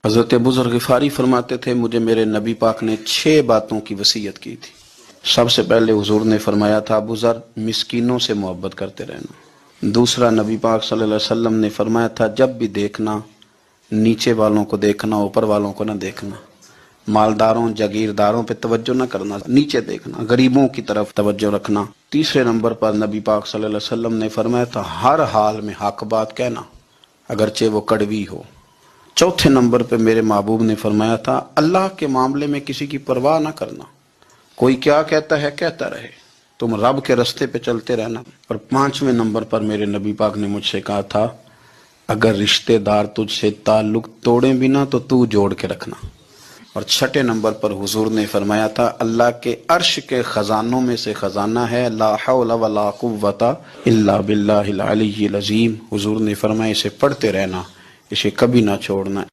हज़रत अबू ज़र ग़िफ़ारी फरमाते थे, मुझे मेरे नबी पाक ने 6 बातों की वसीयत की थी। सबसे पहले हुजूर ने फरमाया था, अबू ज़र मिस्कीनों से मोहब्बत करते रहना। दूसरा, नबी पाक सल्लल्लाहु अलैहि वसल्लम ने फरमाया था, जब भी देखना नीचे वालों को देखना, ऊपर वालों को न देखना। मालदारों जागीरदारों पे तवज्जो न करना, नीचे देखना, गरीबों की तरफ तवज्जो रखना। तीसरे नंबर पर नबी पाक सल्लल्लाहु अलैहि वसल्लम ने फरमाया था, हर हाल में हक बात कहना, अगरचे वो कड़वी हो। चौथे नंबर पे मेरे महबूब ने फरमाया था, अल्लाह के मामले में किसी की परवाह ना करना, कोई क्या कहता है कहता रहे, तुम रब के रास्ते पे चलते रहना। और 5वें नंबर पर मेरे नबी पाक ने मुझसे कहा था, अगर रिश्तेदार तुझसे ताल्लुक तोड़े भी ना तो तू जोड़ के रखना। और 6ठे नंबर पर हुजूर ने फरमाया था, अल्लाह के अर्श के खजानों में से खजाना है, ला हौला वला कुव्वता इल्ला बिल्लाहिल अलिय्यिल अज़ीम। हुजूर ने फरमाया, इसे पढ़ते रहना, इसे कभी ना छोड़ना।